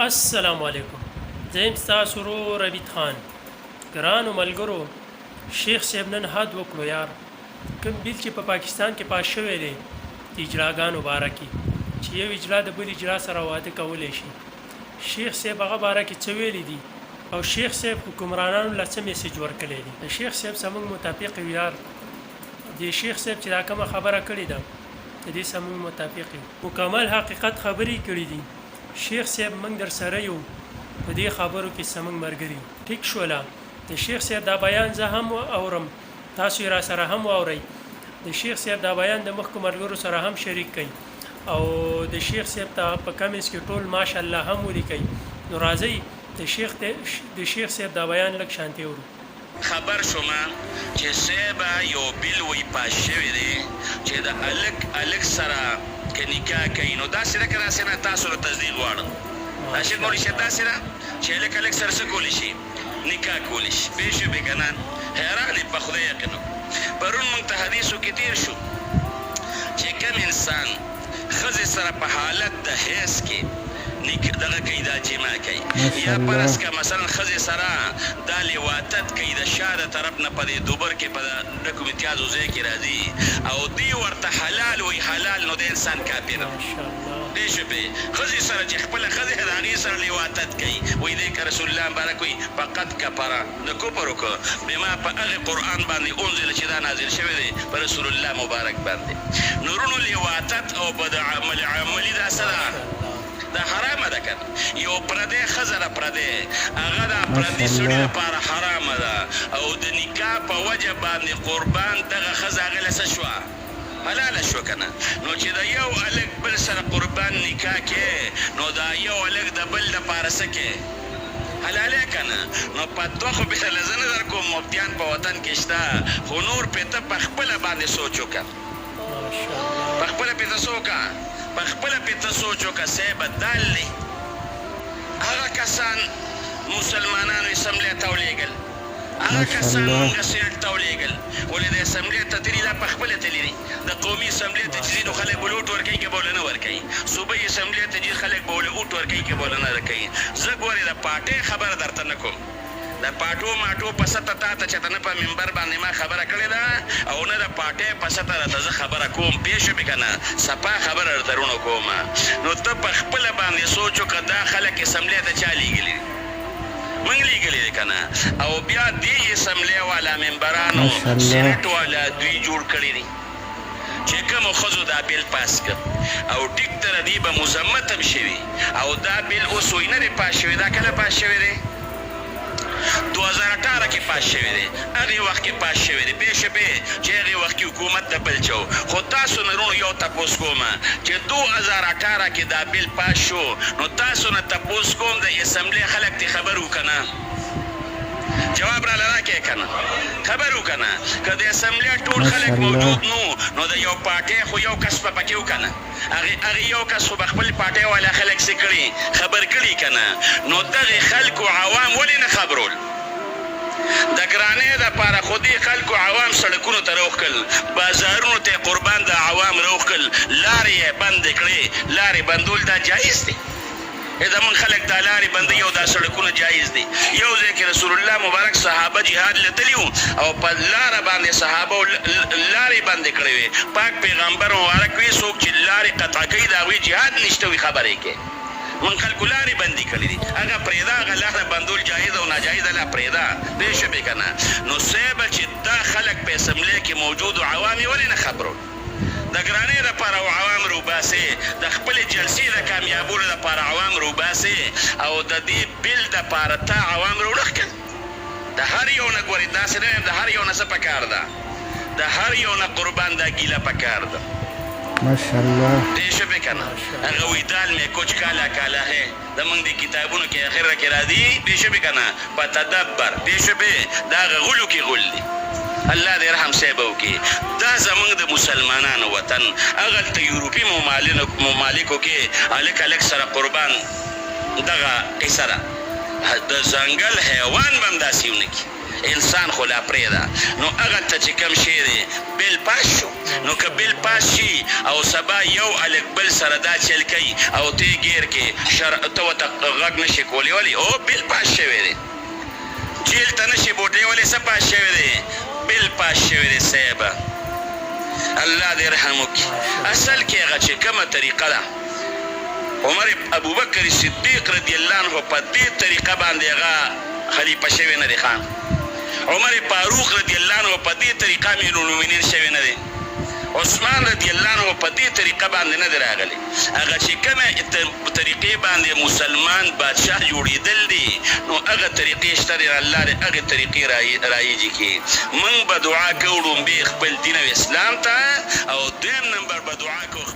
السلام علیکم. زه یم ستاسو ورور ربیټ خان. ګرانو ملګرو، شیخ صاحب نن حد وکړو یار. کوم بیل چې په پاکستان کې پاس شوی دی د اجراګانو باره کې چې یو اجرا د بل اجرا سره واده کولی شي، شیخ صاحب هغه باره کې څه ویلي دي او شیخ صاحب حکمرانانو له څه میسیج ورکړی دی. د شیخ صاحب زموږ مطابق یو یار، د شیخ صاحب چې دا کومه خبره کړې ده د دې زموږ مطابق مکمل حقیقت خبرې کړې دي. شیخ صاحب موږ در سره یو په دې خبرو کې زموږ ملګري ټیک شوله. د شیخ صاحب دا بیان زه هم اورم، تاسو یې را سره هم واورئ. د شیخ صاحب دا بیان د مخکې ملګرو سره هم شریک کړئ او د شیخ صاحب ته په کمنټس کې ټول ماشاءالله هم ولیکئ. نو راځئ د شیخ صاحب دا بیان لږ شانتې ورو. خبر شوما چې صاحب یو بیل وی پاس شوی دی چې د الک سره کې نکاح کوي. نو دا سره کرا سره تاسو ته تصدیق غواړم. دا شی کولی شي دا سره چې الک سره څه کولی شي نکاح کولی شي. به شي به کنه حیران په خدای یقین. پرون مونږ ته حدیثو کې تیر شو چې کوم انسان خزه سره په حالت د هیڅ کې دغه کوي دا جما کوي یا پرس که مثلا خزه سره دا لیواتت کوي د شاده طرف نه په دې دوبر کې په ډکو امتیازو ځای کې راځي او دی ورته حلال وي حلال، نو د انسان کافر دی شپې خزه سره چې خپل خزه د هغې سره لیواتت کوي. وایي دی که رسول الله مبارک وي فقط کفره د کفر وکړه بما په هغې قرآن باندې انزل چې دا نازل شوی دی په رسول الله مبارک باندې. نورونو لیواتت او بد عملي دا څه دا حرامه ده کنه. یو پردی خزه ده پردی هغه د پردي سړي لپاره حرامه ده او د نکاح په وجه باندې قربان دغه خزه هغې له څه شوه حلاله شو کنه. نو چې د یو الک بل سره قربان نکاح کې نو دا یو الک د بل لپاره څه کې حلاله کنه. نو په دوه خو بیا زه نه در کوم مفتیان په وطن کې شته، خو نور پې ته په خپله باندې سوچ وکړه، په خپله پې ته څه وکړه په خپله پې ته سوچ وکړه. صاحب دال دی هغه کسان مسلمانانو اسمبلۍ ته ولېږل، هغه کسان مونږه سینټ ته ولېږل. ولې د اسمبلۍ ته تلي دا په خپله تلي دي. د قومي اسمبلۍ ته چې ځي نو خلک به لوټ ورکوي که به له نه ورکوي. صوبایي اسمبلۍ ته ځي خلک به له اوټ ورکوي که به له نه ورکوي. زه ګورې د پارټۍ خبره درته نه کوم، د پاټو ماټو په سطح تا ته چې ته نه په منبر باندې ما خبره کړې ده او نه د پارټۍ په سطح راته زه خبره کوم. پوه شوې که نه صفا خبره درته روڼه کوم. نو ته په خپله باندې سوچ وکړه دا خلک اسمبلۍ ته چا لیږلي دي؟ موږ لیږلي دي که نه. او بیا دې اسمبلۍ والا ممبرانو سینټ والا دوی جوړ کړي دي چې کومو ښځو دا بیل پاس کړ او ټیک تر دې به مذمت هم شوي او دا بیل اوس وایي نه دی پاس شوی. دا کله پاس شوی دی؟ 2018 کې پاس شوی دی، هغې وخت کې پاس شوی دی. پوه شوې چې هغې وخت کې حکومت د بل چا و. خو تاسو نه رونو یو تپوس کوم چې 2018 کې دا بیل پاس شو نو تاسو نه تپوس کوم د اسمبلۍ خلک ته خبر و که نه؟ جواب را راکړئ که نه خبر و که نه. که د اسمبلۍ ټول خلک موجود نو د یو پارټۍ خو یو کس به پکې و که نه. هغې یو کس خو به خپل پارټۍ والا خلک څه کړي خبر کړي که نه. نو دغې خلکو عوام ولې نه خبرول؟ د ګرانۍ دپاره خو دې خلکو عوام سړکونو ته راوښکل، بازارونو ته قربان د عوام راوښکل، لارې یې بندې کړې. لارې بندول دا جایز دی؟ زمونږ خلک دا لارې بندوي او دا سړکونه جایز دي. یو ځای کې رسول الله مبارک صحابه جهاد له تلي وو او په لاره باندې صحابه لارې بندې کړې وې. پاک پیغمبر مبارک وي څوک چې لارې قطع کوي د هغوی جهاد نشته وي خبرې کې. من خلکو لارې بندي کړي دي، هغه پرېږده، هغه لاره بندول جایز او ناجایزه لا پرېږده. پوه شوې که نه. نو صاحبه چې دا خلک په اسمبلۍ کې موجود و عوام یې ولې نه خبرول؟ د ګرانۍ دپاره عوام روباسې، د خپلې جلسې د کامیابولو دپاره عوام روباسې او د دې بیل دپاره تا عوام راوړه کړل. د هر یو نه ګورې داسې نه یم، د هر یو نه څه پکار ده؟ د هر یو نه قربان دا ګیله پکار ده. ماشاءالله پوه شوې که نه. هغه وایي دال میں کچھ کالا کالا ہے، زموږ د کتابونو کې اخره کې راځي. پوه شوې که نه په تدبر. پوه شوې دا هغه غلو کې غل دي. الله دې رحم صاحب وکړي. دا زموږ د مسلمانانو وطن هغلته یورپي ممالکو کې هلک سره قربان دغه قصه ده. د ځنګل حیوان به هم داسې ونه کړي. انسان خو لا پرېږده نو هغه ته چې کوم شی دی بیل پاس شو نو که بیل پاس شي او سبا یو هلک بل سره دا چل کوي او ته ګیر کې ته ورته غږ نشي کولی ولې او بیل پاس شوی دی جیل ته نشي بوټی ولې څه پاس شوی دی بیل پاس شوی دی صاحبه الله دې رحم وکړي اصل کې هغه چې کومه طریقه ده عمر ابوبکر صدیق رضی الله عنه په دې طریقه باندې هغه خلیفه شوی نه دی خان عمر فاروق رضی الله عنه په دې طریقه امیر المؤمنین شوی نه دی عثمان رضی الله عنه په دې طریقه باندې نه دی راغلی هغه چې کومه طریقې باندې مسلمان بادشاه جوړېدل دي نو هغه طریقې شته دی الله دې هغه طریقې رایجي کړي موږ به دعا کوو ډومبې خپل دین او اسلام ته او دویم نمبر به دعا کوو